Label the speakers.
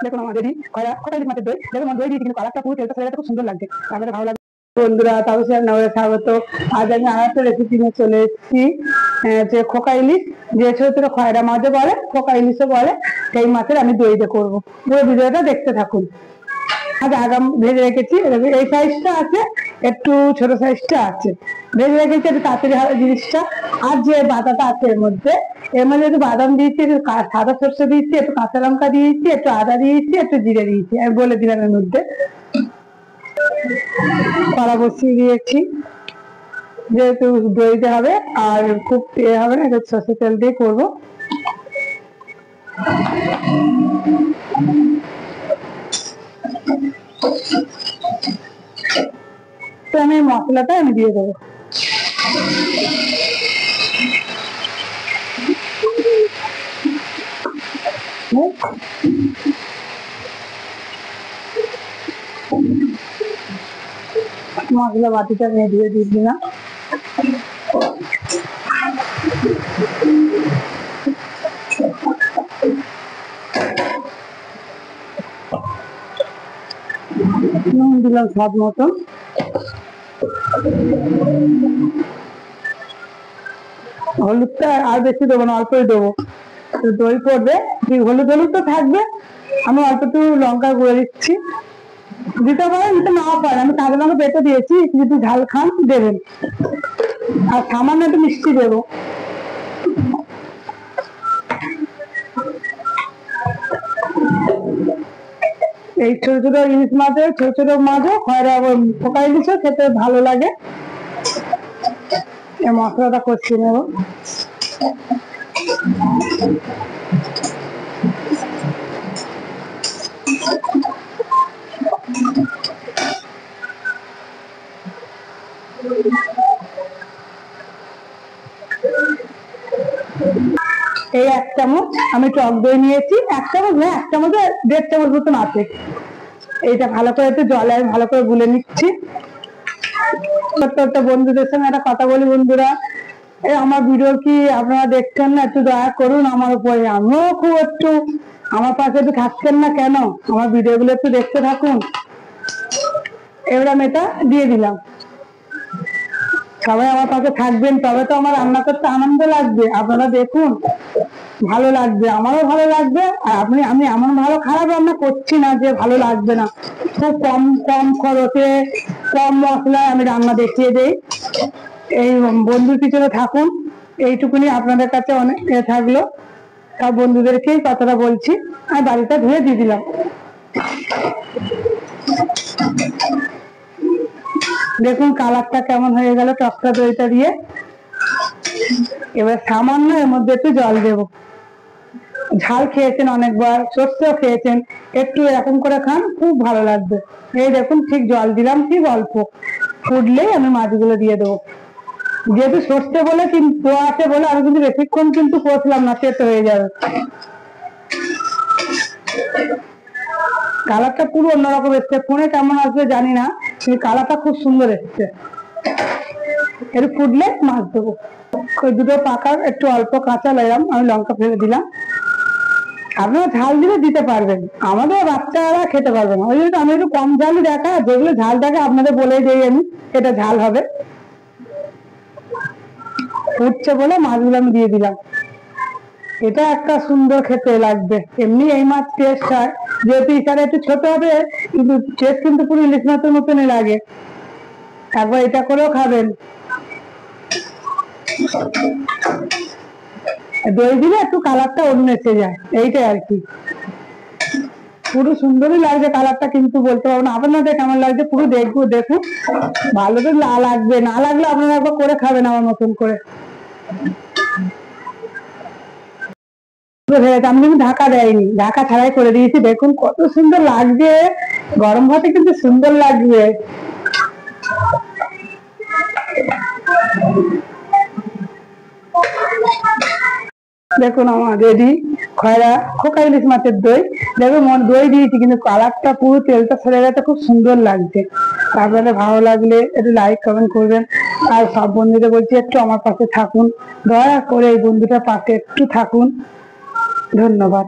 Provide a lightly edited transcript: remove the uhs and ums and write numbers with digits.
Speaker 1: দেখুন আমার রেডি খোটা ইলিশ মাছের দই। দেখুন দই দিয়েছি কিন্তু কালারটা পুরো তেলটা ছেড়ে খুব সুন্দর লাগছে। আপনাদের ভালো লাগবে বন্ধুরা, তাপসী রান্নাঘরে স্বাগত। আজ আমি আর একটা রেসিপি নিয়ে চলে এসেছি, যে খোকা ইলিশ, যে ছোট ছোট খয়রা মাছও বলে, খোকা ইলিশও বলে, সেই মাছের আমি দই দিয়ে করবো। পুরো ভিডিওটা দেখতে থাকুন। আজ আগাম ভেজে রেখেছি, এই সাইজটা আছে, একটু ছোট সাইজটা আছে, ভেজে রেখেছি একটু তাড়াতাড়ি হবে জিনিসটা। আর যে বাটাটা আছে এর মধ্যে একটু বাদাম দিয়েছি, একটু সাদা সর্ষে দিয়েছি, একটু কাঁচা লঙ্কা দিয়েছি, একটু আদা দিয়েছি, একটু জিরে দিয়েছি, আমি বলে দিলাম। এর মধ্যে কড়া বসিয়ে দিয়েছি, যেহেতু দইতে হবে আর খুব তেল হবে না, একটু সর্ষে তেল দিয়ে করবো। তো আমি মশলাটা আমি দিয়ে দেবো। মশলা বাটিটা আমি দিয়ে দিলাম। নুন দিলাম স্বাদ মতো, হলুদটা আর বেশি দেবো না, অল্পই দেবো। দই পড়বে, হলুদ হলুদ তো থাকবে, আমি অল্প একটু লঙ্কা গুঁড়ো দিচ্ছি। দিতে পারেন, দিতে নাও পারেন, আমি কাঁচা লঙ্কা বেটে দিয়েছি, যদি ঝাল খান দেবেন। আর সামান্য একটু মিষ্টি দেবো। এই ছোট ছোট ইলিশ মাছের, ছোট ছোট মাছও খয়রা পোকা ইলিশও খেতে ভালো লাগে। এই মশলাটা কষিয়ে নেব। এই 1 চামচ আমি টক দই নিয়েছি, 1 চামচ না, 1 চামচে 1.5 চামচ মতন আছে। এইটা ভালো করে একটু জলে আমি ভালো করে গুলে নিচ্ছি। বন্ধুদের সঙ্গে একটা কথা বলি, বন্ধুরা, এই আমার ভিডিও কি আপনারা দেখছেন না, একটু দয়া করুন আমার উপরে। আমিও খুব একটু আমার পাশে একটু থাকছেন না কেন? আমার ভিডিও গুলো একটু দেখতে থাকুন। এবার আমি এটা দিয়ে দিলাম। সবাই আমার পাশে থাকবেন, তবে তো আমার রান্না করতে আনন্দ লাগবে। আপনারা দেখুন, ভালো লাগবে, আমারও ভালো লাগবে। আর আমি এমন ভালো খারাপ রান্না করছি না যে ভালো লাগবে না। খুব কম কম খরচে, কম মশলায় আমি রান্না দেখিয়ে দেই। এই বন্ধুর পিছনে থাকুন, এইটুকুনি আপনাদের কাছে অনেক থাকলো। সব বন্ধুদেরকেই কথাটা বলছি। আর বাড়িটা ধুয়ে দিয়ে দিলাম। দেখুন কালারটা কেমন হয়ে গেল টকটা দইটা দিয়ে। এবার সামান্য এর মধ্যে একটু জল দেব। ঝাল খেয়েছেন অনেকবার, সর্ষেও খেয়েছেন, একটু এরকম করে খান, খুব ভালো লাগবে। এই দেখুন ঠিক জল দিলাম, ঠিক অল্প। ফুটলেই আমি মাছগুলো দিয়ে দেবো। যেহেতু সর্ষে বলে কিন্তু আছে বলে আমি কিন্তু বেশিক্ষণ কিন্তু কষলাম না, তেতো হয়ে যাবে। কালারটা পুরো অন্যরকম এসছে, ফোনে কেমন আসবে জানি না, কিন্তু কালারটা খুব সুন্দর এসছে। একটু ফুটলে মাছ দেবো। ওই দুটো পাকা, একটু অল্প কাঁচা লাগাম, আমি লঙ্কা ফেলে দিলাম। আপনারা ঝাল দিলে দিতে পারবেন, আমাদের বাচ্চারা খেতে পারবে না, ওই জন্য আমি একটু কম ঝালই দেখা, যেগুলো ঝাল থাকে আপনাদের বলেই দিই আমি, এটা ঝাল হবে। ফুটছে বলে মাছগুলো আমি দিয়ে দিলাম। এটা একটা সুন্দর খেতে লাগবে। এমনি এই মাছ টেস্ট হয়, যেহেতু এখানে একটু ছোট হবে, কিন্তু টেস্ট কিন্তু পুরো ইলিশ মাছের মতনই লাগে। একবার এটা করেও খাবেন। দই দিলে একটু কালারটা অন্য এসে যায়, এইটাই আর কি। পুরো সুন্দরই লাগছে কালারটা, কিন্তু বলতে পারবো না আপনাদের কেমন লাগছে, পুরো দেখবো। দেখুন ভালো তো লাগবে, না লাগলে আপনারা একবার করে খাবেন আমার মতন করে। আমি কিন্তু ঢাকা দেয়নি, ঢাকা ছাড়াই করে দিয়েছি। দেখুন কত সুন্দর লাগছে, গরম ভাতে কিন্তু সুন্দর লাগবে। দেখুন আমার রেডি খয়রা খোকা ইলিশ মাছের দই। দেখুন দই দিয়েছি কিন্তু কালারটা পুরো তেলটা ছেড়ে গেছে, খুব সুন্দর লাগছে। আপনাদের ভালো লাগলে একটু লাইক কমেন্ট করবেন। আর সব বন্ধুদের বলছি একটু আমার পাশে থাকুন, দয়া করে এই বন্ধুটার পাশে একটু থাকুন। ধন্যবাদ।